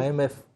IMF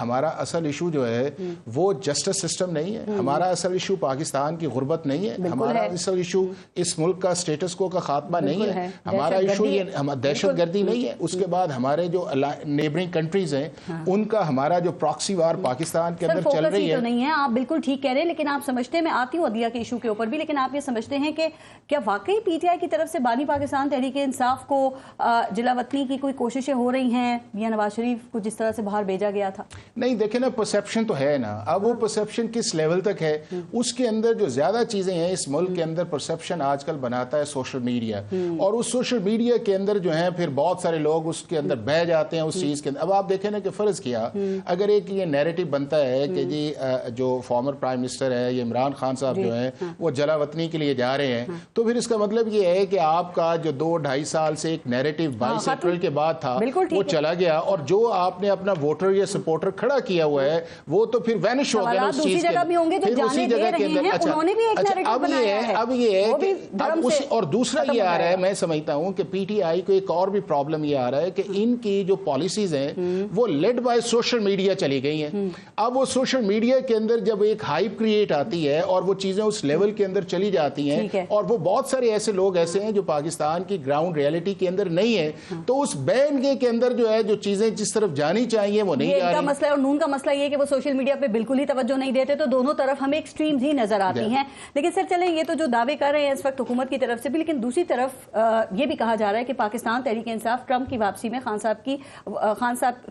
ہمارا اصل issue جو ہے وہ جسٹس سسٹم نہیں ہے؟ ہمارا اصل ایشو پاکستان کی غربت نہیں ہے؟ ہمارا اصل ایشو اس ملک کا اسٹیٹس کو کا خاتمہ نہیں ہے؟ ہمارا ایشو یہ دہشت گردی نہیں ہے؟ اس کے بعد ہمارے جو نیبرنگ کنٹریز ہیں ان کا ہمارا جو پراکسی وار پاکستان کے اندر چل رہی ہے نہیں ہے. آپ بالکل ٹھیک کہہ رہے ہیں, لیکن آپ سمجھتے ہیں, میں آتی ہوں عدلیہ کے ایشو کے اوپر بھی, لیکن آپ یہ سمجھتے ہیں کہ کیا واقعی پی ٹی آئی کی طرف سے بانی پاکستان تحریک انصاف کو جلا وطنی کی کوئی کوششیں ہو رہی ہیں یا نواز شریف کو جس طرح سے باہر بھیجا گیا تھا؟ نہیں دیکھیں نا, پرسیپشن تو ہے نا. اب وہ پرسیپشن کس لیول تک ہے, اس کے اندر جو زیادہ چیزیں ہیں اس ملک کے اندر پرسیپشن آج کل بناتا ہے سوشل میڈیا, اور اس سوشل میڈیا کے اندر جو ہیں پھر بہت سارے لوگ اس کے اندر بہ جاتے ہیں اس چیز کے اندر. اب آپ دیکھیں نا کہ فرض کیا اگر ایک یہ نیریٹو بنتا ہے کہ جی جو فارمر پرائم منسٹر ہے یہ عمران خان صاحب جو ہیں وہ جلا وطنی کے لیے جا رہے ہیں, تو پھر اس کا مطلب یہ ہے کہ آپ کا جو 2-2.5 سال سے ایک نیریٹو 22 اپریل کے بعد تھا وہ چلا گیا, اور جو آپ نے اپنا ووٹر یا سپورٹر کھڑا کیا ہوا ہے وہ تو پھر وینش ہو گیا اس چیز کے اندر, پھر اسی جگہ کے اندر. اچھا اب یہ ہے کہ اب اس, اور دوسرا یہ آ رہا ہے, میں سمجھتا ہوں کہ پی ٹی آئی کو ایک اور بھی پرابلم یہ آ رہا ہے کہ ان کی جو پالیسیز ہیں وہ لیڈ بائی سوشل میڈیا چلی گئی ہیں. اب وہ سوشل میڈیا کے اندر جب ایک ہائپ کریٹ آتی ہے اور وہ چیزیں اس لیول کے اندر چلی جاتی ہیں, اور وہ بہت سارے ایسے لوگ ایسے ہیں جو پاکستان کی گراؤنڈ ریئلٹی کے اندر نہیں ہے, تو اس بین کے اندر جو ہے جو چیزیں جس طرف جانی چاہیے وہ نہیں جا رہی. مسئلہ اور نون کا مسئلہ یہ کہ وہ سوشل میڈیا پہ بالکل ہی توجہ نہیں دیتے, تو دونوں طرف ہمیں ایکسٹریمز ہی نظر آتی ہیں. لیکن سر چلیں, یہ تو جو دعوے کر رہے ہیں اس وقت حکومت کی طرف سے بھی, لیکن دوسری طرف یہ بھی کہا جا رہا ہے کہ پاکستان تحریک انصاف ٹرمپ کی واپسی میں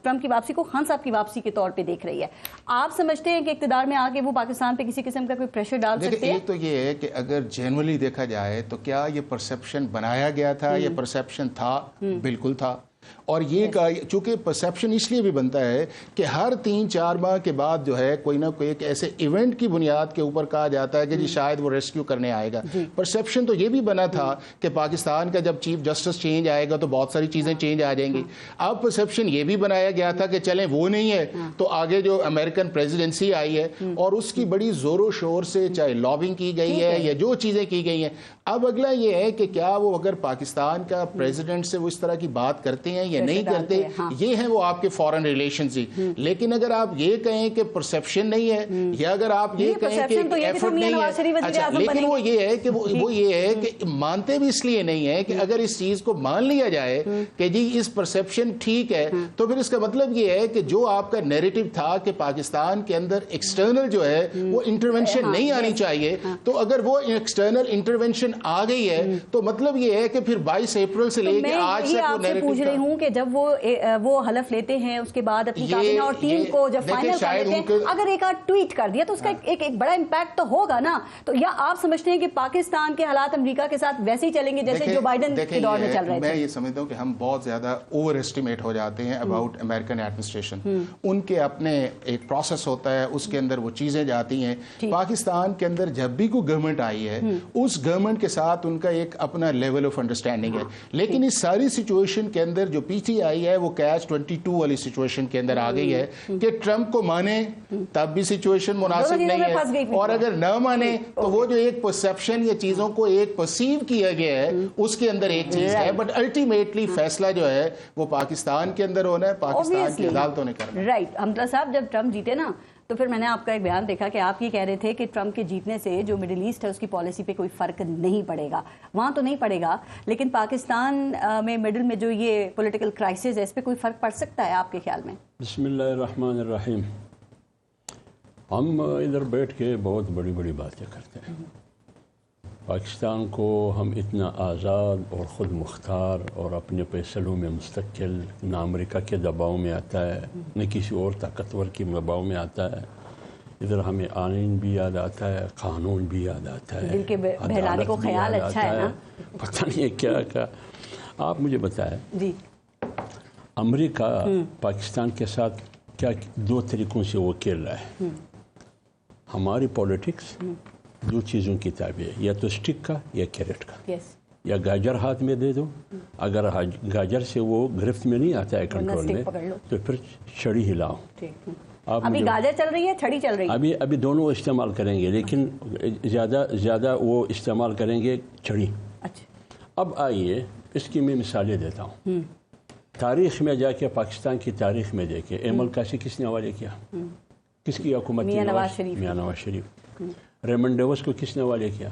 ٹرمپ کی واپسی کو خان صاحب کی واپسی کے طور پہ دیکھ رہی ہے. آپ سمجھتے ہیں کہ اقتدار میں آ کے وہ پاکستان پہ کسی قسم کا کوئی پریشر ڈال سکتے ہیں؟ ایک تو یہ ہے کہ اگر جنرلی دیکھا جائے تو کیا یہ پرسیپشن بنایا گیا تھا, یہ پرسیپشن تھا, بالکل تھا. اور یہ چونکہ پرسیپشن اس لیے بھی بنتا ہے کہ ہر 3-4 ماہ کے بعد جو ہے کوئی نہ کوئی ایک ایسے ایونٹ کی بنیاد کے اوپر کہا جاتا ہے کہ جی شاید وہ ریسکیو کرنے آئے گا. پرسیپشن تو یہ بھی بنا تھا کہ پاکستان کا جب چیف جسٹس چینج آئے گا تو بہت ساری چیزیں چینج آ جائیں گی. اب پرسیپشن یہ بھی بنایا گیا تھا کہ چلیں وہ نہیں ہے تو آگے جو امریکن پریزیڈنسی آئی ہے اور اس کی بڑی زور و شور سے چاہے لابنگ کی گئی ہے یا جو چیزیں کی گئی ہیں. اب اگلا یہ ہے کہ کیا وہ اگر پاکستان کا پریزیڈنٹ سے وہ اس طرح کی بات کرتے ہیں یا نہیں کرتے, یہ ہیں وہ آپ کے فارن ریلیشنز ہی. لیکن اگر آپ یہ کہیں کہ پرسیپشن نہیں ہے, یا اگر آپ یہ کہیں کہ ایفرٹ نہیں ہے, لیکن وہ یہ ہے کہ وہ یہ ہے کہ مانتے بھی اس لیے نہیں ہے کہ اگر اس چیز کو مان لیا جائے کہ جی اس پرسیپشن ٹھیک ہے, تو پھر اس کا مطلب یہ ہے کہ جو آپ کا نیریٹو تھا کہ پاکستان کے اندر ایکسٹرنل جو ہے وہ انٹرونشن نہیں آنی چاہیے, تو اگر وہ ایکسٹرنل انٹرونشن آ گئی ہے تو مطلب یہ ہے کہ پھر 22 اپریل سے لے کے آج تک وہ نیریٹو پوچھ رہی ہوں کہ جب وہ حلف لیتے ہیں اس کے بعد اپنی کابینہ اور ٹیم کو جب فائنل کر لیتے ہیں, اگر ایک آدھ ٹویٹ کر دیا تو اس کا ایک بڑا امپیکٹ تو ہوگا نا. تو یا آپ سمجھتے ہیں کہ پاکستان کے حالات امریکہ کے ساتھ ویسے ہی چلیں گے جیسے جو بائیڈن کے دور میں چل رہے تھے؟ میں یہ سمجھتا ہوں کہ ہم بہت زیادہ اوور ایسٹیمیٹ ہو جاتے ہیں اباؤٹ امریکن ایڈمنسٹریشن. ان کے اپنے ایک پروسیس ہوتا ہے, اس کے اندر وہ چیزیں جاتی ہیں. پاکستان کے اندر جب بھی کوئی گورنمنٹ آئی ہے اس گورنمنٹ کے ساتھ ان کا ایک اپنا لیول آف انڈرسٹینڈنگ ہے, لیکن اس ساری سچویشن کے اندر جو پی ٹی آئی ہے وہ کیچ 22 والی سچویشن کے اندر آ گئی ہے کہ ٹرمپ کو مانے تب بھی سچویشن مناسب نہیں ہے, اور اگر نہ مانے تو وہ جو ایک پرسیپشن یا چیزوں کو ایک پرسیو کیا گیا ہے اس کے اندر ایک چیز ہے, بٹ الٹیمیٹلی فیصلہ جو ہے وہ پاکستان کے اندر ہونا ہے, پاکستان کی عدالتوں نے کرنا ہے. رائٹ. حمزہ صاحب, جب ٹرمپ جیتے نا تو پھر میں نے آپ کا ایک بیان دیکھا کہ آپ یہ کہہ رہے تھے کہ ٹرمپ کے جیتنے سے جو مڈل ایسٹ ہے اس کی پالیسی پہ کوئی فرق نہیں پڑے گا. وہاں تو نہیں پڑے گا, لیکن پاکستان میں مڈل میں جو یہ پولیٹیکل کرائسس ہے اس پہ کوئی فرق پڑ سکتا ہے آپ کے خیال میں؟ بسم اللہ الرحمن الرحیم. ہم ادھر بیٹھ کے بہت بڑی بڑی باتیں کرتے ہیں. پاکستان کو ہم اتنا آزاد اور خود مختار اور اپنے فیصلوں میں مستقل, نہ امریکہ کے دباؤ میں آتا ہے نہ کسی اور طاقتور کے دباؤ میں آتا ہے. ادھر ہمیں آئین بھی یاد آتا ہے, قانون بھی یاد آتا ہے, دل کے بہلانے کو خیال اچھا ہے نا, پتہ نہیں کیا. آپ مجھے بتائیں جی, امریکہ پاکستان کے ساتھ کیا 2 طریقوں سے وہ کھیل رہا ہے. ہماری پولیٹکس 2 چیزوں کی تابع ہے, یا تو اسٹک کا یا کیرٹ کا. یا گاجر ہاتھ میں دے دو, اگر گاجر سے وہ گرفت میں نہیں آتا ہے کنٹرول میں تو پھر چھڑی ہلاؤ. ابھی گاجر چل رہی ہے, چھڑی چل رہی ہے, ابھی دونوں استعمال کریں گے, لیکن زیادہ وہ استعمال کریں گے چھڑی. اچھا. اب آئیے اس کی میں مثالیں دیتا ہوں. تاریخ میں جا کے پاکستان کی تاریخ میں دیکھے ایمل کاشی کس نے حوالے کیا؟ کس کی حکومت تھی؟ میاں نواز شریف. میاں نواز شریف. ریمنڈ ڈیوس کو کس نے حوالے کیا؟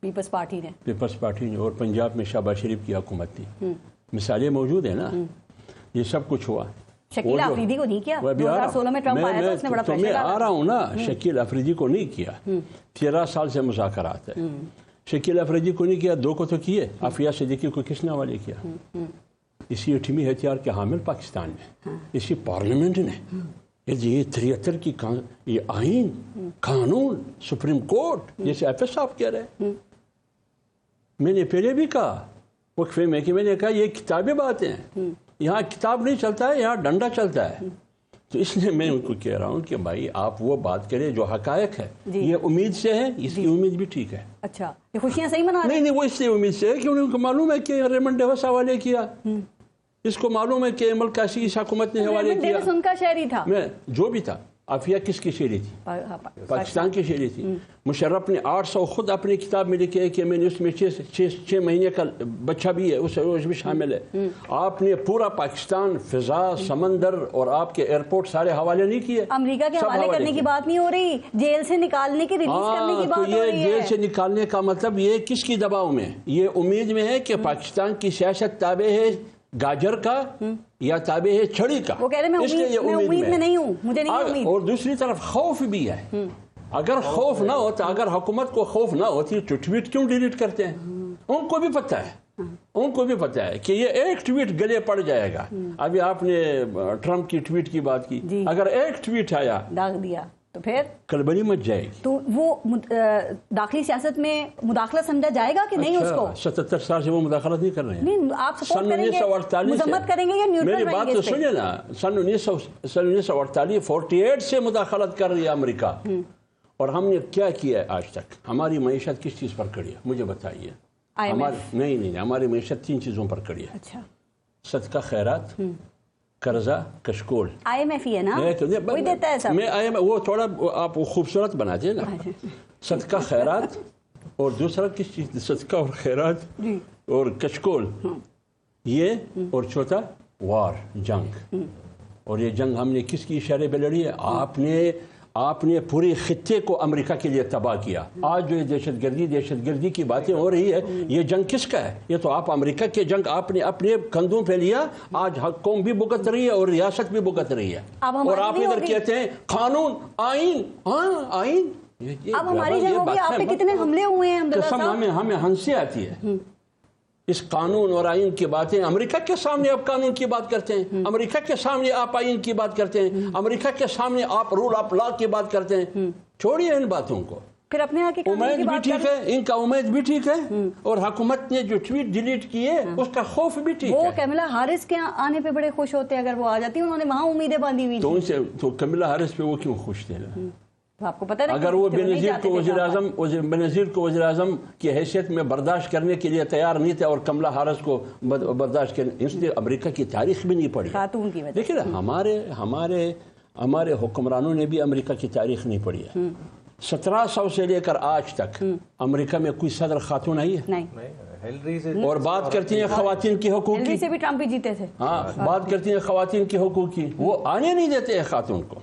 پیپلز پارٹی نے. پیپلز پارٹی نے. اور پنجاب میں شہباز شریف کی حکومت تھی. مثالیں موجود ہیں نا. یہ سب کچھ ہوا. شکیل آفریدی کو نہیں کیا. 2016 میں ٹرمپ آیا تھا, اس نے بڑا پریشر ڈالا. میں آ رہا ہوں نا, شکیل آفریدی کو نہیں کیا. 13 سال سے مذاکرات ہے. شکیل آفریدی کو نہیں کیا, 2 کو تو کیے. عافیہ صدیقی کو کس نے حوالے کیا؟ اسی اٹھمی ہتھیار کے حامل پاکستان میں, اسی پارلیمنٹ نے یہ 73 کی یہ آئین, قانون, سپریم کورٹ, جیسے ایف ایس صاحب کہہ رہے ہیں. میں نے پہلے بھی کہا وقفے میں کہ میں نے کہا یہ کتابیں باتیں ہیں, یہاں کتاب نہیں چلتا ہے, یہاں ڈنڈا چلتا ہے. تو اس لیے میں ان کو کہہ رہا ہوں کہ بھائی آپ وہ بات کریں جو حقائق ہے. یہ امید سے ہے, اس کی امید بھی ٹھیک ہے. اچھا, یہ خوشیاں صحیح منا رہے ہیں؟ نہیں, وہ اس لیے امید سے ہے کہ ان کو معلوم ہے کہ ریمنڈ ڈیوس حوالے کیا. اس کو معلوم ہے کہ ایمل کاشی کی حکومت نے حوالے کیا. ان کا شہری تھا. میں جو بھی تھا. عافیہ کس کی شہری تھی؟ پاکستان کی شہری تھی. مشرف نے 800 خود اپنی کتاب میں لکھے کہ میں نے اس میں 6 مہینے کا بچہ بھی ہے, اس میں شامل ہے. آپ نے پورا پاکستان, فضا, سمندر اور آپ کے ایئرپورٹ سارے حوالے نہیں کیے. امریکہ کے حوالے کرنے کی بات نہیں ہو رہی, جیل سے نکالنے کی, ریلیز کرنے کی بات ہو رہی ہے. جیل سے نکالنے کا مطلب یہ کس کی دباؤ میں؟ یہ امید میں ہے کہ پاکستان کی سیاست تابع ہے گاجر کا یا تابع ہے چھڑی کا. وہ کہہ رہے میں امید میں نہیں ہوں, مجھے نہیں امید. اور دوسری طرف خوف بھی ہے. اگر خوف نہ ہوتا, اگر حکومت کو خوف نہ ہوتی تو ٹویٹ کیوں ڈیلیٹ کرتے ہیں؟ ان کو بھی پتہ ہے, ان کو بھی پتہ ہے کہ یہ ایک ٹویٹ گلے پڑ جائے گا. ابھی آپ نے ٹرمپ کی ٹویٹ کی بات کی, اگر ایک ٹویٹ آیا داغ دیا تو پھر کلبلی مچ جائے گی. تو وہ داخلی سیاست میں مداخلت سمجھا جائے گا کہ نہیں؟ اس کو 77 سال سے وہ مداخلت نہیں کر رہے ہیں. نہیں, آپ سپورٹ کریں گے, مذمت کریں گے یا نیوٹرل رہیں گے؟ میری بات تو سنیے نا. سن 1948 48 سے مداخلت کر رہی ہے امریکہ, اور ہم نے کیا کیا ہے آج تک؟ ہماری معیشت کس چیز پر کڑی ہے مجھے بتائیے. نہیں, ہماری معیشت 3 چیزوں پر کڑی ہے. اچھا, صدقہ خیرات, قرضہ, کشکول. آئی ایم ایف ہی ہے نا, وہی دیتا ہے سب. میں وہ تھوڑا آپ خوبصورت بنا دیں نا. صدقہ خیرات اور دوسرا کس چیز؟ صدقہ اور خیرات اور کشکول, یہ, اور چوتھا وار, جنگ. اور یہ جنگ ہم نے کس کی اشارے پہ لڑی ہے؟ آپ نے پوری خطے کو امریکہ کے لیے تباہ کیا. آج جو یہ دہشت گردی کی باتیں ہو رہی ہے, یہ جنگ کس کا ہے؟ یہ تو آپ امریکہ کے جنگ آپ نے اپنے کندھوں پہ لیا. آج قوم بھی بھگت رہی ہے اور ریاست بھی بھگت رہی ہے. اور آپ ادھر کہتے ہیں قانون, آئین. ہاں, آئین. اب ہماری جنگ ہوگی, آپ پہ کتنے حملے ہوئے ہیں عبداللہ صاحب. ہمیں ہنسی آتی ہے اس قانون اور آئین کی باتیں. امریکہ کے سامنے آپ قانون کی بات کرتے ہیں, امریکہ کے سامنے آپ آئین کی بات کرتے ہیں, امریکہ کے سامنے آپ رول آف لا کی بات کرتے ہیں. چھوڑیے ان باتوں کو. پھر اپنے آ کے امید بھی ٹھیک ہے, ان کا امید بھی ٹھیک ہے, اور حکومت نے جو ٹویٹ ڈیلیٹ کیے اس کا خوف بھی ٹھیک ہے. وہ کیملا ہارس کے آنے پہ بڑے خوش ہوتے ہیں اگر وہ آ جاتی, انہوں نے وہاں امیدیں باندھی ہوئی تھی. تو کیملا ہارس پہ وہ کیوں خوش تھے؟ آپ کو پتہ ہے اگر وہ بینظیر کو وزیر اعظم کی حیثیت میں برداشت کرنے کے لیے تیار نہیں تھے اور کملا ہارس کو برداشت کرنے, اس نے امریکہ کی تاریخ بھی نہیں پڑھی. خاتون کی وجہ. دیکھیں نا, ہمارے حکمرانوں نے بھی امریکہ کی تاریخ نہیں پڑھی ہے. 1700 سے لے کر آج تک امریکہ میں کوئی صدر خاتون آئی ہے؟ نہیں. اور بات کرتی ہیں خواتین کی حقوق کی. سے بھی ٹرمپ ہی جیتے تھے. ہاں, بات کرتی ہیں خواتین کی حقوق کی, وہ آنے نہیں دیتے ہیں خاتون کو.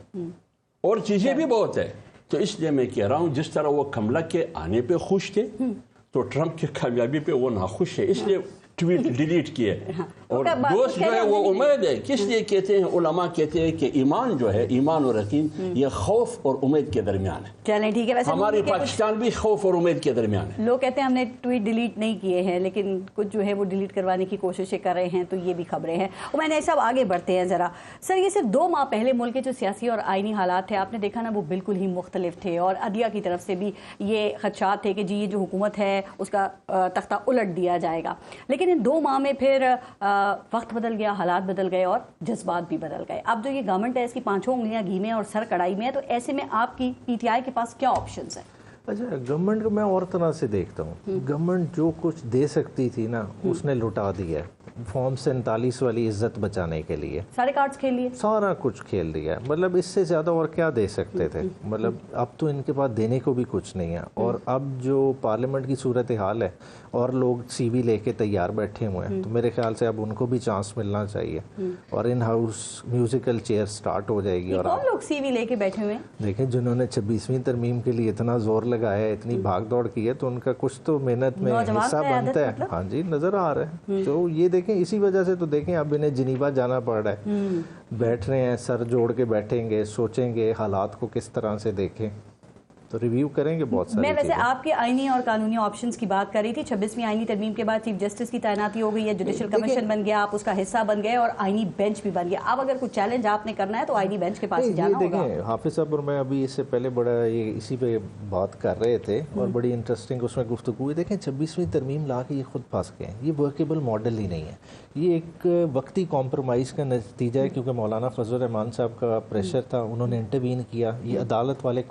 اور چیزیں بھی بہت ہے. تو اس لیے میں کہہ رہا ہوں جس طرح وہ کملا کے آنے پہ خوش تھے تو ٹرمپ کی کامیابی پہ وہ ناخوش ہے, اس لیے ٹویٹ ڈیلیٹ کیے. اور دوست جو ہے وہ امید ہے. کس لیے کہتے ہیں علماء کہتے ہیں کہ ایمان جو ہے, ایمان اور یقین, یہ خوف اور امید کے درمیان ہے. چلیں ٹھیک ہے. ویسے ہماری پاکستان بھی خوف اور امید کے درمیان ہے. لوگ کہتے ہیں ہم نے ٹویٹ ڈیلیٹ نہیں کیے ہیں, لیکن کچھ جو ہے وہ ڈیلیٹ کروانے کی کوششیں کر رہے ہیں, تو یہ بھی خبریں ہیں. اور میں نے صاحب آگے بڑھتے ہیں ذرا. سر, یہ صرف 2 ماہ پہلے ملک کے جو سیاسی اور آئینی حالات تھے آپ نے دیکھا نا, وہ بالکل ہی مختلف تھے, اور عدلیہ کی طرف سے بھی یہ خدشات تھے کہ جی یہ جو حکومت ہے اس کا تختہ الٹ دیا جائے گا. لیکن ان 2 ماہ میں پھر وقت بدل گیا, حالات بدل گئے اور جذبات بھی بدل گئے. اب جو یہ گورنمنٹ ہے اس کی 5 انگلیاں گھی میں اور سر کڑائی میں ہے, تو ایسے میں آپ کی پی ٹی آئی کے پاس کیا آپشنز ہیں؟ اچھا گورنمنٹ کو میں اور طرح سے دیکھتا ہوں، گورنمنٹ جو کچھ دے سکتی تھی نا اس نے لٹا دیا ہے، فارم 47 والی عزت بچانے کے لیے سارے کارڈز کھیل لیے، سارا کچھ کھیل دیا ہے، مطلب اس سے زیادہ اور کیا دے سکتے تھے، مطلب اب تو ان کے پاس دینے کو بھی کچھ نہیں ہے، اور اب جو پارلیمنٹ کی صورتحال ہے اور لوگ سی وی لے کے تیار بیٹھے ہوئے ہیں، تو میرے خیال سے اب ان کو بھی چانس ملنا چاہیے اور in house musical chair start ہو جائے گی۔ اور کون لوگ سی وی لے کے بیٹھے ہوئے ہیں؟ دیکھیں جنہوں نے 26ویں ترمیم کے لیے اتنا زور لگایا ہے، اتنی بھاگ دوڑ کی ہے، تو ان کا کچھ تو محنت میں حصہ بنتا ہے۔ ہاں جی نظر آ رہا ہے، تو یہ دیکھیں اسی وجہ سے تو دیکھیں اب انہیں جنیوا جانا پڑ رہا ہے، بیٹھ رہے ہیں، سر جوڑ کے بیٹھیں گے، سوچیں گے حالات کو کس طرح سے دیکھیں، تو ریویو کریں گے بہت ساری میں ویسے چیزیں۔ آپ کے آئینی اور قانونی آپشنز کی بات کر رہی تھی، 26ویں آئینی ترمیم کے بعد چیف جسٹس کی تعیناتی ہو گئی ہے، جوڈیشل کمیشن بن گیا، آپ اس کا حصہ بن گئے اور آئینی بینچ بھی بن گیا۔ اب اگر کوئی چیلنج آپ نے کرنا ہے تو آئینی بینچ کے پاس ہی جانا ہوگا۔ دیکھیں حافظ صاحب اور میں ابھی اس سے پہلے بڑا یہ اسی پہ بات کر رہے تھے اور بڑی انٹرسٹنگ اس میں گفتگو ہوئی۔ دیکھیں 26ویں ترمیم لا کے یہ خود پھنس گئے ہیں، یہ ورکیبل ماڈل ہی نہیں ہے، یہ ایک وقتی کمپرومائز کا نتیجہ ہے، کیونکہ مولانا فضل الرحمان صاحب کا پریشر تھا، انہوں نے انٹروین کیا، یہ عدالت والے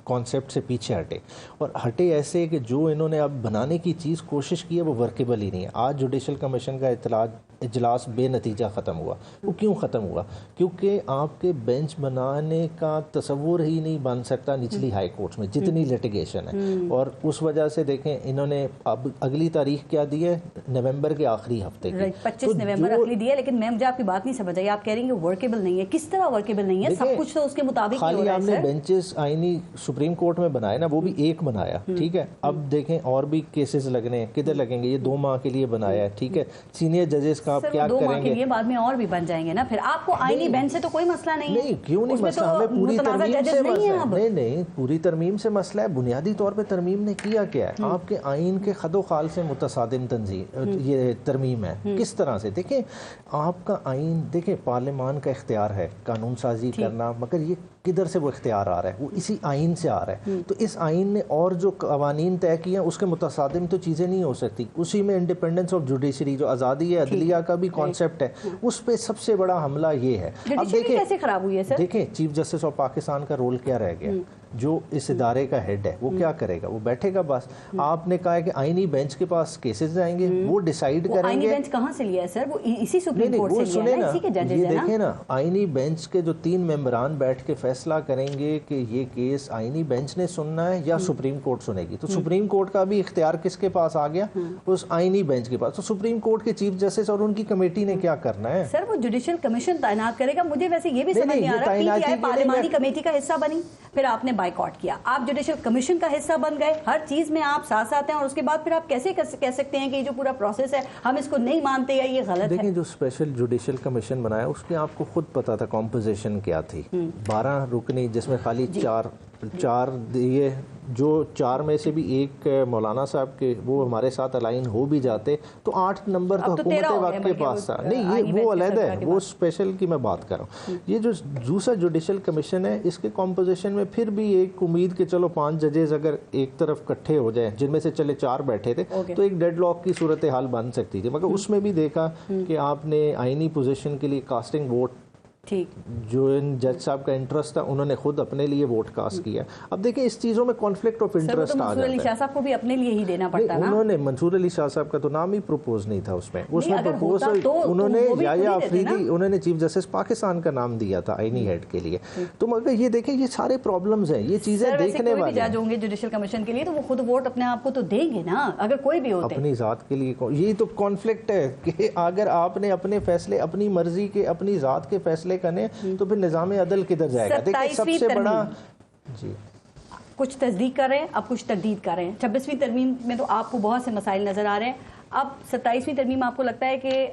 کانسیپٹ سے پیچھے ہٹے، اور ہٹے ایسے کہ جو انہوں نے اب بنانے کی چیز کوشش کی ہے وہ ورکیبل ہی نہیں ہے۔ آج جوڈیشل کمیشن کا اجلاس بے نتیجہ ختم ہوا۔ وہ کیوں ختم ہوا؟ کیونکہ آپ کے بینچ بنانے کا تصور ہی نہیں بن سکتا نچلی ہائی کورٹس میں جتنی لیٹیگیشن ہے، اور اس وجہ سے دیکھیں انہوں نے اب اگلی تاریخ کیا دی ہے، نومبر کے آخری ہفتے کی 25 نومبر اگلی دی ہے، لیکن میں مجھے آپ کی بات نہیں سمجھ آئی، آپ کہہ رہی ہیں کہ ورکیبل نہیں ہے، کس طرح ورکیبل نہیں ہے؟ سب کچھ تو اس کے مطابق ہی ہو خالی رہا آپ ہے نے بینچز آئینی سپریم کورٹ میں بنائے نا، وہ بھی ایک بنایا، ٹھیک ہے، اب دیکھیں اور بھی کیسز لگنے ہیں، کدھر لگیں گے؟ یہ 2 ماہ کے لیے بنایا ہے، ٹھیک ہے، سینئر ججز کا آپ کیا کریں گے؟ یہ بعد میں اور بھی بن جائیں گے نا، پھر آپ کو آئینی بینچ سے تو کوئی مسئلہ نہیں ہے۔ نہیں کیوں نہیں مسئلہ، ہمیں پوری ترمیم سے مسئلہ ہے، نہیں پوری ترمیم سے مسئلہ ہے، بنیادی طور پہ ترمیم نے کیا کیا ہے؟ آپ کے آئین کے خد و خال سے متصادم تنظیم یہ ترمیم ہے، کس طرح سے؟ دیکھیں آپ کا آئین، دیکھیں پارلیمان کا اختیار ہے قانون سازی کرنا، مگر یہ کدھر سے وہ اختیار آ رہا ہے؟ وہ اسی آئین سے آ رہا ہے، تو اس آئین نے اور جو قوانین طے کیے ہیں اس کے متصادم تو چیزیں نہیں ہو سکتی، اسی میں انڈیپینڈنس آف جوڈیشری جو آزادی ہے عدلیہ کا بھی کانسیپٹ ہے، اس پہ سب سے بڑا حملہ یہ ہے۔ اب دیکھیں کیسے خراب ہوئی ہے سر؟ دیکھیں چیف جسٹس آف پاکستان کا رول کیا رہ گیا؟ جو اس ادارے کا ہیڈ ہے وہ کیا کرے گا؟ وہ بیٹھے گا بس۔ آپ نے کہا ہے کہ آئینی بینچ کے پاس کیسز جائیں گے، وہ ڈیسائیڈ کریں گے۔ آئینی بینچ کہاں سے لیا ہے سر؟ وہ اسی سپریم کورٹ سے لیا ہے نا، اسی کے ججز ہیں نا۔ یہ دیکھیں نا، آئینی بینچ کے جو 3 ممبران بیٹھ کے فیصلہ کریں گے کہ یہ کیس آئینی بینچ نے سننا ہے یا سپریم کورٹ سنے گی، تو سپریم کورٹ کا بھی اختیار کس کے پاس آ گیا؟ اس آئینی بینچ کے پاس۔ تو سپریم کورٹ کے چیف جسٹس اور ان کی کمیٹی نے کیا کرنا ہے؟ سر وہ جوڈیشل کمیشن تعینات کرے گا۔ مجھے ویسے یہ بھی سمجھ نہیں آ رہا، پی ٹی آئی پارلیمانی کمیٹی کا حصہ بنی، پھر آپ نے بائیکاٹ کیا، آپ جوڈیشل کمیشن کا حصہ بن گئے، ہر چیز میں آپ ساتھ ساتھ ہیں، اور اس کے بعد پھر آپ کیسے کہہ سکتے ہیں کہ یہ جو پورا پروسیس ہے ہم اس کو نہیں مانتے یا یہ غلط ہے؟ دیکھیں جو اسپیشل جوڈیشل کمیشن بنایا اس کے آپ کو خود پتا تھا کمپوزیشن کیا تھی، 12 رکنی، جس میں خالی 4 یہ جو 4 میں سے بھی ایک مولانا صاحب کے وہ ہمارے ساتھ الائن ہو بھی جاتے تو 8 نمبر تو حکومت وقت کے پاس تھا۔ نہیں یہ وہ علیحدہ ہے، وہ اسپیشل کی میں بات کر رہا ہوں۔ یہ جو دوسرا جوڈیشل کمیشن ہے اس کے کمپوزیشن میں پھر بھی ایک امید کہ چلو 5 ججز اگر ایک طرف اکٹھے ہو جائیں، جن میں سے چلے 4 بیٹھے تھے تو ایک ڈیڈ لاک کی صورتحال بن سکتی تھی، مگر اس میں بھی دیکھا کہ آپ نے آئینی پوزیشن کے لیے کاسٹنگ ووٹ، جو ان جج صاحب کا انٹرسٹ تھا انہوں نے خود اپنے لیے ووٹ کاسٹ کیا۔ اب دیکھیں اس چیزوں میں کانفلکٹ آف انٹرسٹ آ جاتا ہے۔ منصور علی شاہ صاحب کو بھی اپنے لیے ہی دینا پڑتا نا۔ انہوں نے منصور علی شاہ صاحب کا تو نام ہی پروپوز نہیں تھا اس میں پروپوزل انہوں نے یحییٰ آفریدی، انہوں نے چیف جسٹس پاکستان کا نام دیا تھا آئینی ہیڈ کے لیے۔ تو مگر یہ دیکھیں یہ سارے پرابلمز ہیں، یہ چیزیں دیکھنے والی ہیں۔ جج ہوں گے جوڈیشل کمیشن کے لیے تو وہ خود ووٹ اپنے آپ کو تو دیں گے نا، اگر کوئی بھی ہوتے اپنی ذات کے لیے۔ یہی تو کانفلکٹ ہے کہ اگر آپ نے اپنے فیصلے اپنی مرضی کے اپنی ذات کے فیصلے کرنے تو پھر نظام عدل کدھر جائے گا؟ دیکھیں سب سے بڑا جی کچھ تصدیق کر رہے ہیں، اب کچھ تردید کر رہے ہیں۔ 26ویں ترمیم میں تو آپ کو بہت سے مسائل نظر آ رہے ہیں، اب 27ویں ترمیم آپ کو لگتا ہے کہ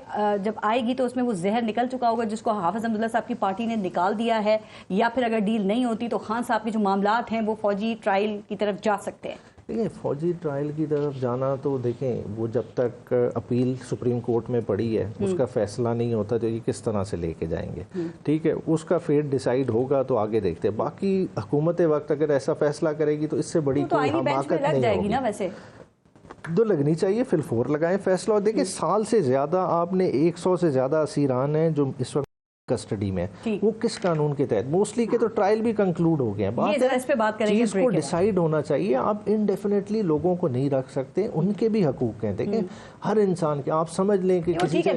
جب آئے گی تو اس میں وہ زہر نکل چکا ہوگا جس کو حافظ حمداللہ صاحب کی پارٹی نے نکال دیا ہے، یا پھر اگر ڈیل نہیں ہوتی تو خان صاحب کے جو معاملات ہیں وہ فوجی ٹرائل کی طرف جا سکتے ہیں؟ دیکھیں فوجی ٹرائل کی طرف جانا تو دیکھیں وہ جب تک اپیل سپریم کورٹ میں پڑی ہے اس کا فیصلہ نہیں ہوتا تو یہ کس طرح سے لے کے جائیں گے، ٹھیک ہے، اس کا فیٹ ڈیسائیڈ ہوگا تو آگے دیکھتے ہیں۔ باقی حکومت وقت اگر ایسا فیصلہ کرے گی تو اس سے بڑی کوئی حماقت نہیں ہوگی نا، ویسے تو لگنی چاہیے، فی الفور لگائیں فیصلہ۔ اور دیکھیں سال سے زیادہ آپ نے 100 سے زیادہ اسیران ہیں جو اس وقت کسٹڈی میں وہ کس قانون کے تحت، موسٹلی کے تو ٹرائل بھی کنکلوڈ ہو گئے ہیں، اس پہ بات کریں گے، چیز کو ڈیسائیڈ ہونا چاہیے. آپ انڈیفینیٹلی لوگوں کو نہیں رکھ سکتے، ان کے بھی حقوق ہیں. دیکھیں ہر انسان کے آپ سمجھ لیں کہ کسی سے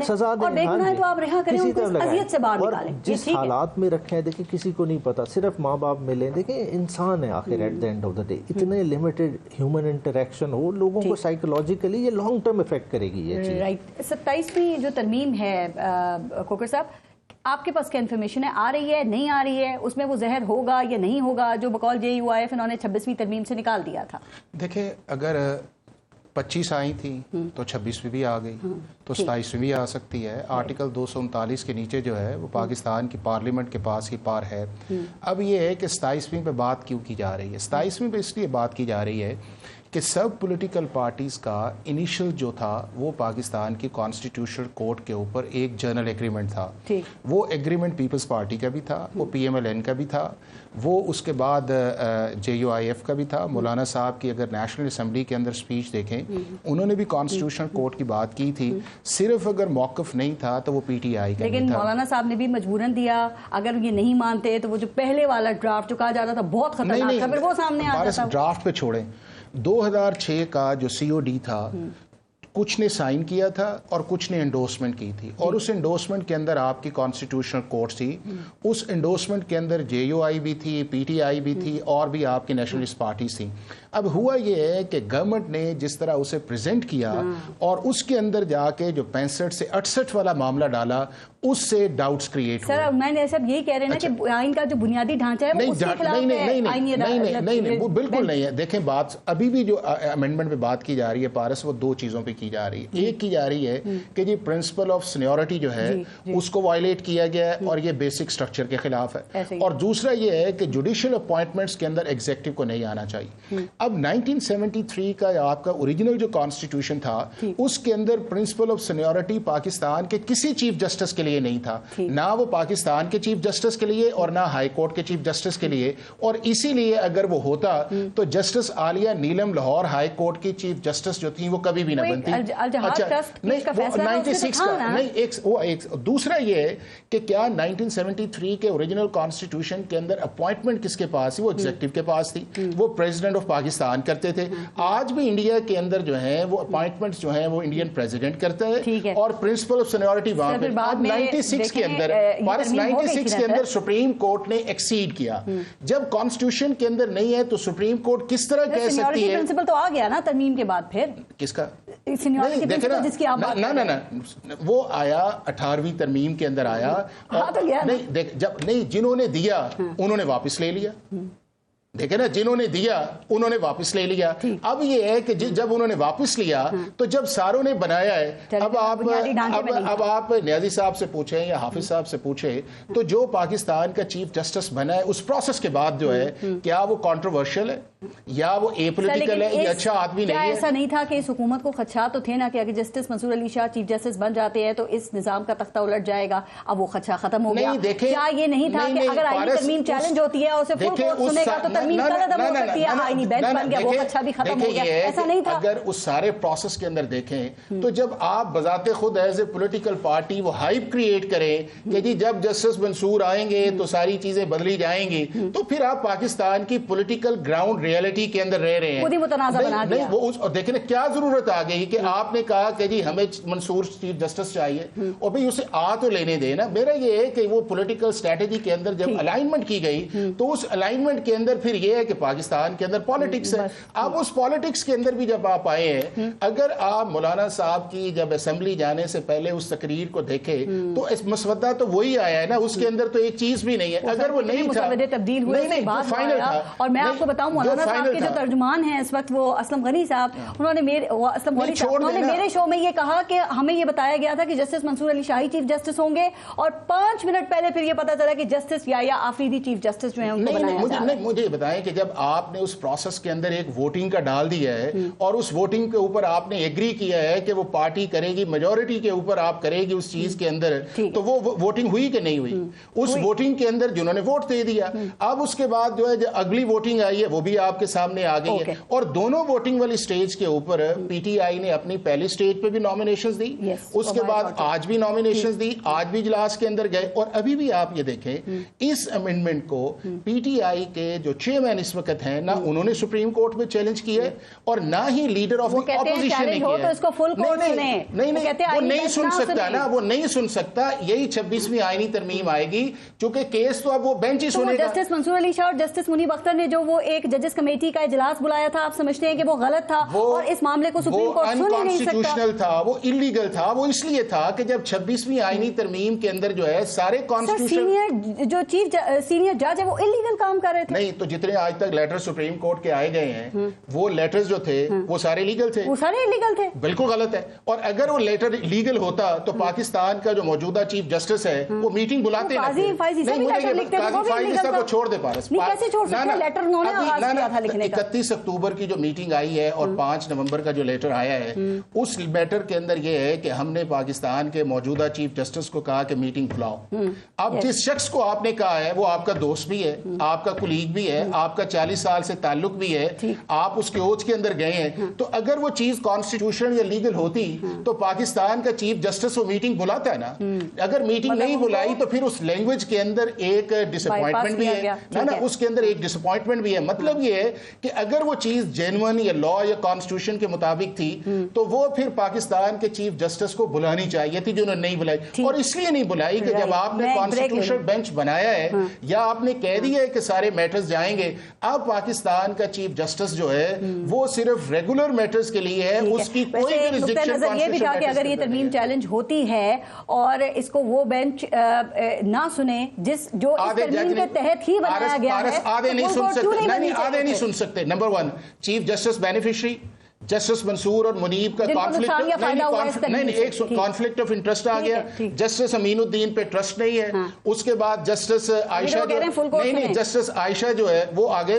سزا دیں، اور جس حالات میں رکھیں، دیکھیں کسی کو نہیں پتا، صرف ماں باپ ملیں، دیکھیں انسان ہے آخر at the end of the day. اتنے لمیٹڈ ہیومن انٹریکشن ہو لوگوں کو سائیکولوجیکلی یہ لانگ ٹرم افیکٹ کرے گی یہ چیز. رائٹ. 27ویں جو ترمیم ہے کوکر صاحب، آپ کے پاس کیا انفارمیشن ہے؟ آ رہی ہے نہیں آ رہی ہے؟ اس میں وہ زہر ہوگا یا نہیں ہوگا جو بقول JUIF انہوں نے 26ویں ترمیم سے نکال دیا تھا؟ دیکھیں اگر 25 آئی تھی تو 26ویں بھی آ گئی تو 27ویں بھی آ سکتی ہے. آرٹیکل 239 کے نیچے جو ہے وہ پاکستان کی پارلیمنٹ کے پاس ہی پار ہے. اب یہ ہے کہ 27ویں پہ بات کیوں کی جا رہی ہے؟ 27ویں پہ اس لیے بات کی جا رہی ہے کہ سب پولیٹیکل پارٹیز کا انیشل جو تھا وہ پاکستان کی کانسٹیٹیوشنل کورٹ کے اوپر ایک جنرل ایگریمنٹ تھا. وہ ایگریمنٹ پیپلز پارٹی کا بھی تھا، وہ PMLN کا بھی تھا، وہ اس کے بعد JUIF کا بھی تھا. مولانا صاحب کی اگر نیشنل اسمبلی کے اندر سپیچ دیکھیں، انہوں نے بھی کانسٹیٹیوشنل کورٹ کی بات کی تھی. صرف اگر موقف نہیں تھا تو وہ PTI کا بھی تھا. لیکن مولانا صاحب نے بھی مجبوراً دیا، اگر یہ نہیں مانتے تو وہ جو پہلے والا ڈرافٹ جو کہا جاتا تھا بہت خطرناک تھا، پھر وہ سامنے آتا تھا. ڈرافٹ پہ چھوڑیں، 2006 کا جو COD تھا کچھ نے سائن کیا تھا اور کچھ نے انڈورسمنٹ کی تھی، اور اس انڈورسمنٹ کے اندر آپ کی کانسٹیٹیوشنل کورٹ تھی. اس انڈورسمنٹ کے اندر JUI بھی تھی، PTI بھی تھی، اور بھی آپ کی نیشنلسٹ پارٹیز تھیں. اب ہوا یہ ہے کہ گورنمنٹ نے جس طرح اسے پریزنٹ کیا اور اس کے اندر جا کے جو 65 سے 68 والا معاملہ ڈالا، اس سے ڈاؤٹس کریٹ ہوئے. سر میں نے سب یہی کہہ رہے ہیں کہ آئین کا جو بنیادی ڈھانچہ ہے وہ اس کے خلاف ہے. نہیں وہ بالکل نہیں ہے. دیکھیں بات ابھی بھی جو امینڈمنٹ پہ بات کی جا رہی ہے پارس، وہ دو چیزوں پہ کی جا رہی ہے. ایک کی جا رہی ہے کہ جی پرنسپل آف سینیورٹی جو ہے اس کو وائلیٹ کیا گیا ہے اور یہ بیسک سٹرکچر کے خلاف ہے. اور دوسرا یہ ہے کہ جوڈیشل اپوائنٹمنٹس کے اندر ایگزیکٹو کو نہیں آنا چاہیے. اب 1973 کا آپ کا اوریجنل جو کانسٹیٹیوشن تھا اس کے اندر پرنسپل آف سینیورٹی پاکستان کے کسی چیف جسٹس کے لیے نہیں تھا، نہ وہ پاکستان کے چیف جسٹس کے لیے اور نہ ہائی کورٹ کے چیف جسٹس کے لیے. اور اسی لیے اگر وہ ہوتا تو جسٹس عالیہ نیلم لاہور ہائی کورٹ کی چیف جسٹس جو تھی وہ کبھی بھی نہ بنتی. اچھا نہیں وہ 96 کا نہیں. دوسرا یہ ہے کہ کیا 1973 کے اوریجنل کانسٹیٹیوشن کے اندر اپوائنٹمنٹ کس کے پاس تھی؟ وہ ایگزیکٹو کے پاس تھی، وہ پریزیڈنٹ آف پاکستان کرتے تھے. آج بھی انڈیا کے اندر جو ہیں وہ اپوائنٹمنٹس جو ہیں وہ انڈین پریزیڈنٹ کرتا ہے اور پرنسپل آف سینیورٹی وہاں پہ. 96 کے اندر 96 کے اندر سپریم کورٹ نے ایکسیڈ کیا. جب کانسٹیٹیوشن کے اندر نہیں ہے تو سپریم کورٹ کس طرح کہہ سکتی ہے؟ پرنسپل تو آ گیا نا ترمیم کے بعد. پھر کس کا جس کی آپ بات نہ وہ آیا 18ویں ترمیم کے اندر آیا. نہیں جنہوں نے دیا انہوں نے واپس لے لیا. دیکھیں نا، جنہوں نے دیا انہوں نے واپس لے لیا. اب یہ ہے کہ جب انہوں نے واپس لیا تو جب ساروں نے بنایا ہے، اب آپ نیازی صاحب سے پوچھیں یا حافظ صاحب سے پوچھیں تو جو پاکستان کا چیف جسٹس بنا ہے اس پروسیس کے بعد جو ہے کیا وہ کنٹروورشل ہے یا وہ اے پولیٹیکل ہے یا اچھا آدمی نہیں ہے؟ ایسا نہیں تھا کہ اس حکومت کو خدشات تو تھے نا کہ اگر جسٹس منصور علی شاہ چیف جسٹس بن جاتے ہیں تو اس نظام کا تختہ الٹ جائے گا. اب وہ خدشہ ختم ہو گیا. کیا یہ نہیں تھا کہ اگر آئینی ترمیم چیلنج ہوتی ہے اسے فل کورٹ سنے گا تو ترمیم غلط ہو سکتی ہے؟ آئینی بینچ بن گیا، وہ خدشہ بھی ختم ہو گیا. ایسا نہیں تھا. اگر اس سارے پروسیس کے اندر دیکھیں تو جب آپ بذات خود ایز اے پولیٹیکل پارٹی وہ ہائپ کریٹ کریں کہ جی جب جسٹس منصور آئیں گے تو ساری چیزیں بدلی جائیں گی، تو پھر آپ پاکستان کی پولیٹیکل گراؤنڈ ریئلٹی کے اندر رہ رہے ہیں. نہیں وہ دیکھیں نا کیا ضرورت آ گئی کہ آپ نے کہا کہ جی ہمیں منصور چیف جسٹس چاہیے اور بھئی اسے آ تو لینے دے نا. میرا یہ ہے کہ وہ پولیٹیکل اسٹریٹجی کے اندر جب الائنمنٹ کی گئی تو اس الائنمنٹ کے اندر پھر یہ ہے کہ پاکستان کے اندر پالیٹکس ہے. اب اس پالیٹکس کے اندر بھی جب آپ آئے ہیں، اگر آپ مولانا صاحب کی جب اسمبلی جانے سے پہلے اس تقریر کو دیکھیں تو اس مسودہ تو وہی آیا ہے نا، اس کے اندر تو ایک چیز بھی نہیں ہے. اگر وہ نہیں تھا تبدیل ہوئے فائنل تھا. اور میں آپ کو بتاؤں مولانا صاحب کے جو ترجمان ہیں اس وقت وہ اسلم غنی صاحب، انہوں نے میرے شو میں یہ کہا کہ ہمیں یہ بتایا گیا تھا کہ جسٹس منصور علی شاہی چیف جسٹس ہوں گے اور 5 منٹ پہلے پھر یہ پتا چلا کہ جسٹس یا آفریدی چیف جسٹس جو ہیں ان کو بنایا جا رہا ہے. مجھے بتائیں کہ جب آپ نے اس پروسیس کے اندر ایک ووٹنگ کا ڈال دیا ہے اور اس ووٹنگ کے اوپر آپ نے ایگری کیا ہے کہ وہ پارٹی کرے گی میجورٹی کے اوپر آپ کرے گی اس چیز کے اندر, تو وہ ووٹنگ ہوئی کہ نہیں ہوئی؟ اس ووٹنگ کے اندر جنہوں نے ووٹ دے دیا, اب اس کے بعد جو ہے اگلی ووٹنگ آئی ہے وہ بھی آپ کے سامنے آ گئی ہے, اور دونوں ووٹنگ والی سٹیج کے اوپر پی ٹی آئی نے اپنی پہلی سٹیج پہ بھی نامینیشنز دی, اس کے بعد آج بھی نامینیشنز دی, آج بھی اجلاس کے اندر گئے, اور ابھی بھی آپ یہ دیکھیں اس امینڈمنٹ کو پی ٹی آئی کے جو چیئرمین اس وقت ہیں, نہ انہوں نے سپریم کورٹ میں چیلنج کیا ہے اور نہ ہی لیڈر آف دی اپوزیشن نے کیا ہے. نہیں وہ نہیں سن سکتا نا, وہ نہیں سن سکتا. یہی 26ویں آئینی ترمیم آئے گی, چونکہ کیس تو اب وہ بینچ ہی سنے گا. جسٹس منصور علی شاہ اور جسٹس منیب اختر نے جو وہ ایک ججز کمیٹی کا اجلاس بلایا تھا, آپ سمجھتے ہیں کہ وہ غلط تھا اور اس معاملے کو سپریم کورٹ سن ہی نہیں سکتا؟ انکانسٹیٹیوشنل تھا, وہ انلیگل تھا. وہ اس لیے تھا کہ جب 26ویں آئینی ترمیم کے اندر جو ہے سارے سینئر جو چیف سینئر جج ہے وہ انلیگل کام کر رہے تھے. نہیں, تو جتنے آج تک لیٹر سپریم کورٹ کے آئے گئے ہیں وہ لیٹرز جو تھے وہ سارے لیگل تھے, وہ سارے انلیگل تھے. بالکل غلط ہے. اور اگر وہ لیٹر لیگل ہوتا تو پاکستان کا جو موجودہ چیف جسٹس ہے وہ میٹنگ بلاتے قاضی فائزی صاحب کو چھوڑ دے پارس. کیسے چھوڑ سکتے ہیں؟ لیٹر انہوں نے آغاز کیا تھا لکھنے کا. 31 اکتوبر کی جو میٹنگ آئی ہے اور 5 نومبر کا جو لیٹر آیا ہے, اس لیٹر کے اندر یہ ہے کہ ہم نے پاکستان کے موجودہ چیف جسٹس کو کہا کہ میٹنگ بلاؤ. اب جس شخص کو آپ نے کہا ہے وہ آپ کا دوست بھی ہے, آپ کا کولیگ بھی ہے, آپ کا 40 سال سے تعلق بھی ہے, آپ اس کے اوج کے اندر گئے ہیں, تو اگر وہ چیز کانسٹیٹیوشن یا لیگل ہوتی تو پاکستان کا چیف جسٹس وہ میٹنگ بلاتا ہے نا. اگر میٹنگ نہیں بلائی تو پھر اس لینگویج کے اندر ایک ڈس اپوائنٹمنٹ بھی ہے نا, اس کے اندر ایک ڈس اپوائنٹمنٹ بھی ہے. مطلب یہ ہے کہ اگر وہ چیز جینون یا لا یا کانسٹیٹیوشن کے مطابق تھی تو وہ پھر پاکستان کے چیف جسٹس کو بلانی چاہیے تھی, جنہوں نے نہیں بلائی. اور اس لیے نہیں بلائی کہ جب آپ نے کانسٹیٹیوشن بینچ بنایا ہے یا آپ نے کہہ دیا ہے کہ سارے میٹرز جائیں گے, اب پاکستان کا چیف جسٹس جو ہے وہ صرف ریگولر میٹرز کے لیے ہے, اس کی کوئی نظر یہ بھی تھا کہ اگر یہ ترمیم چیلنج ہوتی ہے اور اس کو وہ بینچ نہ سنے جس جو اس ترمیم کے تحت ہی بنایا گیا ہے, آدھے نہیں سن سکتے. Number 1 chief justice beneficiary justice Mansoor اور منیب کا کانفلکٹ آف انٹرسٹ آ گیا. جسٹس امین الدین پہ ٹرسٹ نہیں ہے. اس کے بعد جسٹس عائشہ جسٹس عائشہ جو ہے وہ آگے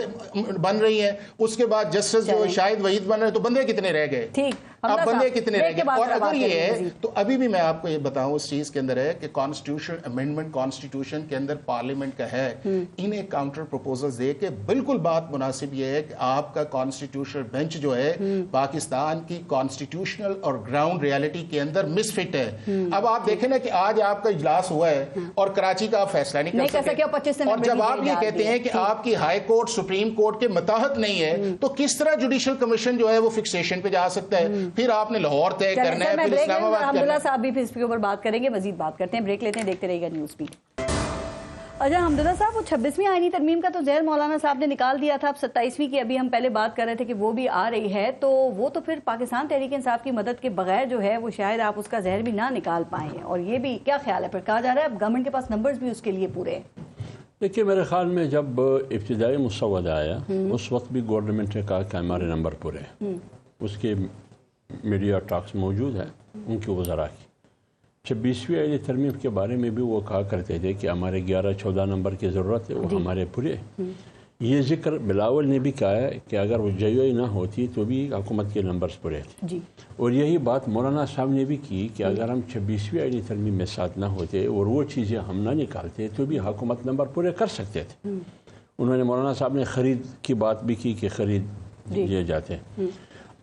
بن رہی ہیں. اس کے بعد جسٹس جو شاہد وحید بن رہے, تو بندے کتنے رہ گئے؟ اب بندے کتنے رہ گئے؟ اور اگر یہ ہے تو ابھی بھی میں آپ کو یہ بتاؤں اس چیز کے اندر ہے کہ کانسٹیٹیوشن امینڈمنٹ کانسٹیٹیوشن کے اندر پارلیمنٹ کا ہے, انہیں کاؤنٹر پروپوزل دے کے بالکل بات مناسب یہ ہے کہ آپ کا کانسٹیٹیوشن بینچ جو ہے پاکستان کی کانسٹیٹیوشنل اور گراؤنڈ ریالٹی کے اندر مس فٹ ہے. اب آپ دیکھیں نا کہ آج آپ کا اجلاس ہوا ہے اور کراچی کا آپ فیصلہ نہیں کر سکتے, اور جب آپ یہ کہتے ہیں کہ آپ کی ہائی کورٹ سپریم کورٹ کے ماتحت نہیں ہے تو کس طرح جوڈیشل کمیشن جو ہے وہ فکسیشن پہ جا سکتا ہے؟ پھر آپ نے لاہور طے کرنا ہے, پھر اسلام آباد کرنا ہے. حمداللہ صاحب بھی اس کے اوپر بات کریں گے, مزید بات کرتے ہیں, بریک لیتے ہیں, دیکھتے رہیے گا نیوز بیٹ. اچھا حمداللہ صاحب, وہ 26ویں آئینی ترمیم کا تو زہر مولانا صاحب نے نکال دیا تھا, اب 27ویں کی ابھی ہم پہلے بات کر رہے تھے کہ وہ بھی آ رہی ہے, تو وہ تو پھر پاکستان تحریک انصاف کی مدد کے بغیر جو ہے وہ شاید آپ اس کا زہر بھی نہ نکال پائیں, اور یہ بھی کیا خیال ہے؟ پھر کہا جا رہا ہے اب گورنمنٹ کے پاس نمبرز بھی اس کے لیے پورے ہیں. دیکھیے میرے خیال میں جب ابتدائی مسودہ آیا اس وقت بھی گورنمنٹ نے کہا کہ ہمارے نمبر پورے ہیں. اس کے میڈیا ٹاکس موجود ہے ان کی وزراء کی. 26ویں آئینی ترمیم کے بارے میں بھی وہ کہا کرتے تھے کہ ہمارے 11-14 نمبر کی ضرورت ہے, وہ ہمارے پورے. یہ ذکر بلاول نے بھی کہا ہے کہ اگر وہ JOI نہ ہوتی تو بھی حکومت کے نمبرز پورے تھے. اور یہی بات مولانا صاحب نے بھی کی کہ اگر ہم 26ویں آئینی ترمیم میں ساتھ نہ ہوتے اور وہ چیزیں ہم نہ نکالتے تو بھی حکومت نمبر پورے کر سکتے تھے. انہوں نے مولانا صاحب نے خرید کی بات بھی کی کہ خرید لیے جاتے ہیں.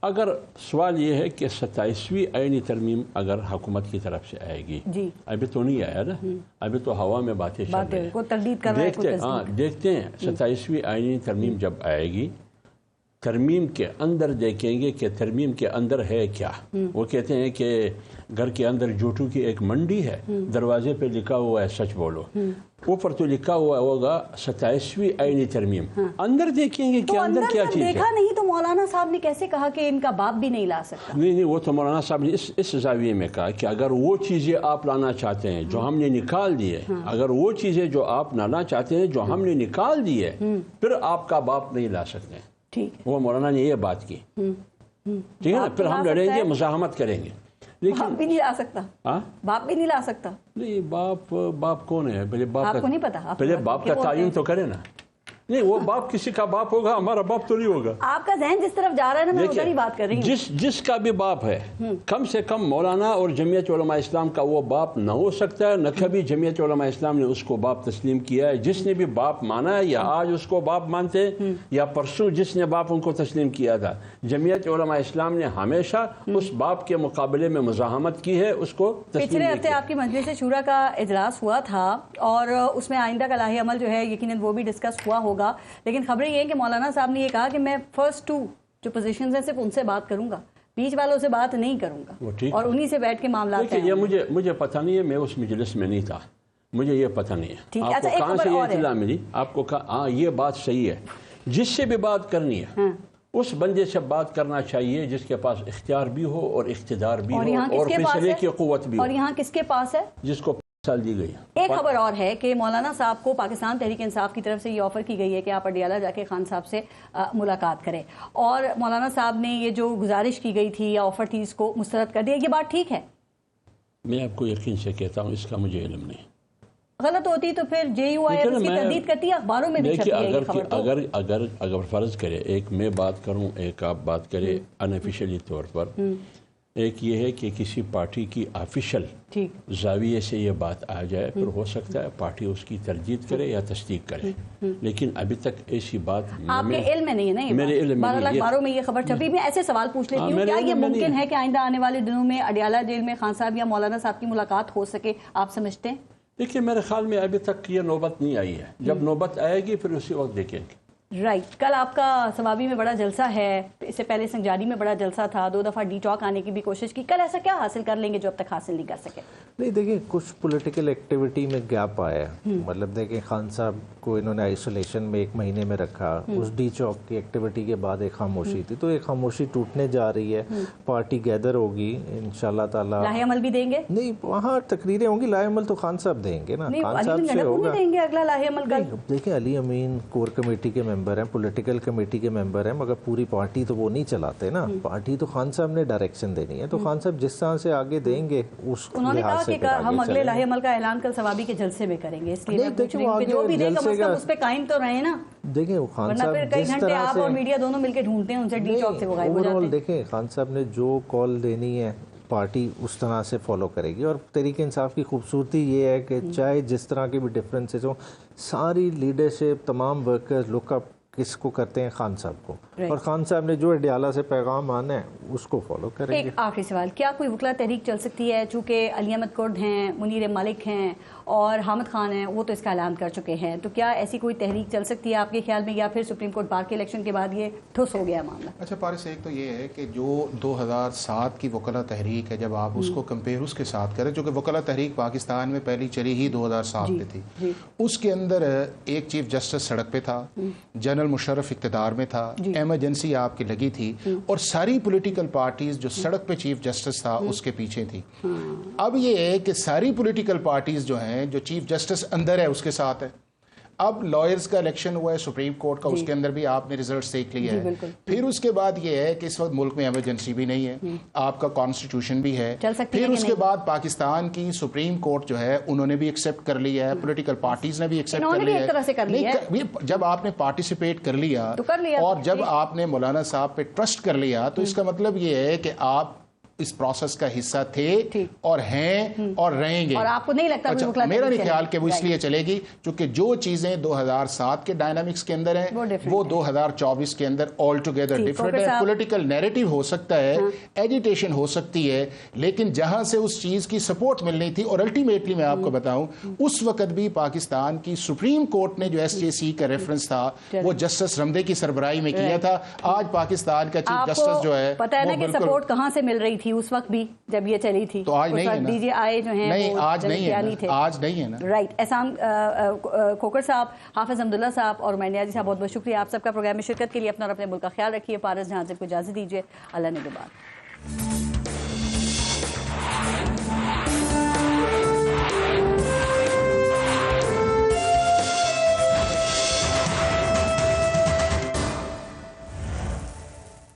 اگر سوال یہ ہے کہ 27ویں آئینی ترمیم اگر حکومت کی طرف سے آئے گی, ابھی تو نہیں آیا نا, ابھی تو ہوا میں باتیں چل رہی ہیں. دیکھتے ہیں 27ویں آئینی ترمیم جب آئے گی, ترمیم کے اندر دیکھیں گے کہ ترمیم کے اندر ہے کیا. وہ کہتے ہیں کہ گھر کے اندر جوٹو کی ایک منڈی ہے, دروازے پہ لکھا ہوا ہے سچ بولو, اوپر تو لکھا ہوا ہوگا 27ویں آئینی ترمیم. اندر دیکھیں گے کہ اندر کیا چیز ہے. دیکھا نہیں تو مولانا صاحب نے کیسے کہا کہ ان کا باپ بھی نہیں لا سکتا؟ نہیں, وہ تو مولانا صاحب نے اس زاویے میں کہا کہ اگر وہ چیزیں آپ لانا چاہتے ہیں جو ہم نے نکال دی ہے, اگر وہ چیزیں جو آپ لانا چاہتے ہیں جو ہم نے نکال دی ہے, پھر آپ کا باپ نہیں لا سکتے. وہ مولانا نے یہ بات کی. ٹھیک ہے نا, پھر ہم لڑیں گے, مزاحمت کریں گے. باپ بھی نہیں لا سکتا. باپ بھی نہیں لا سکتا. نہیں, باپ کون ہے؟ پہلے باپ کو نہیں پتا. پہلے باپ کا تعین تو کرے نا. نہیں وہ باپ کسی کا باپ ہوگا, ہمارا باپ تو نہیں ہوگا. آپ کا ذہن جس طرف جا رہا ہے نا, میں ادھر ہی بات کر رہی ہوں. جس کا بھی باپ ہے, کم سے کم مولانا اور جمعیت علماء اسلام کا وہ باپ نہ ہو سکتا ہے, نہ کبھی جمعیت علماء اسلام نے اس کو باپ تسلیم کیا ہے. جس نے بھی باپ مانا ہے یا آج اس کو باپ مانتے ہیں یا پرسوں جس نے باپ ان کو تسلیم کیا تھا, جمعیت علماء اسلام نے ہمیشہ اس باپ کے مقابلے میں مزاحمت کی ہے, اس کو تسلیم. پچھلے ہفتے آپ کی مجلس شورا کا اجلاس ہوا تھا اور اس میں آئندہ کا لاہی عمل جو ہے یقیناً وہ بھی ڈسکس ہوا ہوگا, لیکن خبریں یہ ہیں کہ مولانا صاحب نے یہ کہا کہ میں فرسٹ 2 جو پوزیشنز ہیں صرف ان سے بات کروں گا, بیچ والوں سے بات نہیں کروں گا, اور انہی سے بیٹھ کے معاملات ہیں. یہ مجھے پتہ نہیں ہے, میں اس مجلس میں نہیں تھا, مجھے یہ پتہ نہیں ہے. آپ کو کہاں سے یہ اطلاع ملی؟ آپ کو ہاں یہ بات صحیح ہے, جس سے بھی بات کرنی ہے اس بندے سے بات کرنا چاہیے جس کے پاس اختیار بھی ہو اور اقتدار بھی ہو اور فیصلے کی قوت بھی ہو. اور یہاں کس کے پاس ہے؟ جس کو سال دی گئی. ایک خبر اور ہے کہ مولانا صاحب کو پاکستان تحریک انصاف کی طرف سے یہ آفر کی گئی ہے کہ آپ اڈیالہ جا کے خان صاحب سے ملاقات کریں, اور مولانا صاحب نے یہ جو گزارش کی گئی تھی یا آفر تھی اس کو مسترد کر دیا. یہ بات ٹھیک ہے؟ میں آپ کو یقین سے کہتا ہوں اس کا مجھے علم نہیں. غلط ہوتی تو پھر جے یو آئی اس کی تردید کرتی ہے, اخباروں میں بھی چھپی ہے یہ خبر. تو اگر فرض کرے ایک میں بات کروں ایک آپ بات کرے انافیشلی طور پر, ایک یہ ہے کہ کسی پارٹی کی آفیشل زاویے سے یہ بات آ جائے, پھر ہو سکتا ہے پارٹی اس کی تردید کرے یا تصدیق کرے, لیکن ابھی تک ایسی بات آپ کے علم میں نہیں ہے نا. میرے علم میں نہیں. اخباروں میں یہ خبر چھپی. میں ایسے سوال پوچھ لیتی ہوں, کیا یہ ممکن ہے کہ آئندہ آنے والے دنوں میں اڈیالہ جیل میں خان صاحب یا مولانا صاحب کی ملاقات ہو سکے؟ آپ سمجھتے ہیں؟ دیکھیے میرے خیال میں ابھی تک یہ نوبت نہیں آئی ہے, جب نوبت آئے گی پھر اسی وقت دیکھیں گے. رائٹ. کل آپ کا ثوابی میں بڑا جلسہ ہے, اس سے پہلے سنجاری میں بڑا جلسہ تھا, 2 دفعہ ڈی ٹاک آنے کی بھی کوشش کی. کل ایسا کیا حاصل کر لیں گے جو اب تک حاصل نہیں کر سکے؟ نہیں دیکھیں, کچھ پولیٹیکل ایکٹیویٹی میں گیپ آیا ہے. مطلب دیکھیں خان صاحب کو انہوں نے آئسولیشن میں 1 مہینے میں رکھا, اس ڈی چوک کی ایکٹیویٹی کے بعد ایک خاموشی تھی, تو ایک خاموشی ٹوٹنے جا رہی ہے. پارٹی گیدر ہوگی انشاءاللہ تعالیٰ. لاہے عمل بھی دیں گے؟ نہیں, وہاں تقریریں ہوں گی, لاہے عمل تو خان صاحب دیں گے نا, خان صاحب سے ہوگا. اگلا لاہے عمل کل دیکھیں علی امین کور کمیٹی کے ممبر ہیں, پولیٹیکل کمیٹی کے ممبر ہیں, مگر پوری پارٹی تو وہ نہیں چلاتے نا. پارٹی تو خان صاحب نے ڈائریکشن دینی ہے, تو خان صاحب جس طرح سے آگے دیں گے اس لحاظ سے ہم اگلے لاہے عمل کا اعلان کل ثوابی کے جلسے میں کریں گے, اس لیے جو بھی دے گا اس پہ قائم تو رہے نا. دیکھیں خان صاحب کئی گھنٹے آپ اور میڈیا دونوں مل کے ڈھونڈتے ہیں, ان سے ڈی چوک سے وہ غائب ہو جاتے ہیں. دیکھیں خان صاحب نے جو کال دینی ہے پارٹی اس طرح سے فالو کرے گی, اور تحریک انصاف کی خوبصورتی یہ ہے کہ چاہے جس طرح کے بھی ڈفرینسز ہوں, ساری لیڈرشپ تمام ورکرز لک اپ کس کو کرتے ہیں؟ خان صاحب کو. اور خان صاحب نے جو اڈیالہ سے پیغام آنا ہے اس کو فالو کریں گے. ایک آخری سوال, کیا کوئی وکلا تحریک چل سکتی ہے؟ چونکہ علی احمد کرد ہیں, منیر مالک ہیں اور حامد خان ہیں, وہ تو اس کا اعلان کر چکے ہیں, تو کیا ایسی کوئی تحریک چل سکتی ہے آپ کے خیال میں, یا پھر سپریم کورٹ بار کے الیکشن کے بعد یہ ٹھوس ہو گیا معاملہ؟ اچھا پارس, ایک تو یہ ہے کہ جو 2007 کی وکلا تحریک ہے, جب آپ اس کو کمپیئر اس کے ساتھ کریں, چونکہ وکلا تحریک پاکستان میں پہلی چلی ہی 2007 میں تھی, اس کے اندر ایک چیف جسٹس سڑک پہ تھا, جنرل مشرف اقتدار میں تھا, ایمرجنسی آپ کی لگی تھی, اور ساری پولیٹیکل پارٹیز جو سڑک پہ چیف جسٹس تھا اس کے پیچھے تھی. اب یہ ہے کہ ساری پولیٹیکل پارٹیز جو ہیں, جو چیف جسٹس اندر ہے اس کے ساتھ ہے. اب لائرز کا الیکشن ہوا ہے سپریم کورٹ کا, اس کے اندر بھی آپ نے ریزلٹس دیکھ لیا ہے. پھر اس کے بعد یہ ہے کہ اس وقت ملک میں ایمرجنسی بھی نہیں ہے, آپ کا کانسٹیٹیوشن بھی ہے. پھر اس کے بعد پاکستان کی سپریم کورٹ جو ہے انہوں نے بھی ایکسیپٹ کر لیا ہے, پولیٹیکل پارٹیز نے بھی ایکسیپٹ کر لیا ہے. جب آپ نے پارٹیسپیٹ کر لیا اور جب آپ نے مولانا صاحب پہ ٹرسٹ کر لیا, تو اس کا مطلب یہ ہے کہ آپ اس پروسیس کا حصہ تھے اور ہیں اور رہیں گے. اور آپ کو نہیں لگتا میرا نہیں خیال کہ وہ اس لیے چلے گی, چونکہ جو چیزیں 2007 کے ڈائنامکس کے اندر ہیں وہ 2024 کے اندر آل ٹوگیدر ڈفرنٹ ہے. پولیٹیکل نیریٹو ہو سکتا ہے, ایجیٹیشن ہو سکتی ہے, لیکن جہاں سے اس چیز کی سپورٹ ملنی تھی, اور الٹیمیٹلی میں آپ کو بتاؤں اس وقت بھی پاکستان کی سپریم کورٹ نے جو ایس جے سی کا ریفرنس تھا وہ جسٹس رمدے کی سربراہی میں کیا تھا. آج پاکستان کا چیف جسٹس جو ہے, پتہ ہے نا کہ سپورٹ کہاں سے مل رہی تھی اس وقت بھی جب یہ چلی تھی, تو آج نہیں ہے نا. ڈی جے آئی جو ہیں نہیں, آج نہیں ہے, آج نہیں ہے نا. رائٹ. احسان کھوکر صاحب, حافظ حمداللہ صاحب اور میں نیازی صاحب, بہت بہت شکریہ آپ سب کا پروگرام میں شرکت کے لیے. اپنا اور اپنے ملک کا خیال رکھیے. پارس جہاں سے کو اجازت دیجیے. اللہ نگہبان.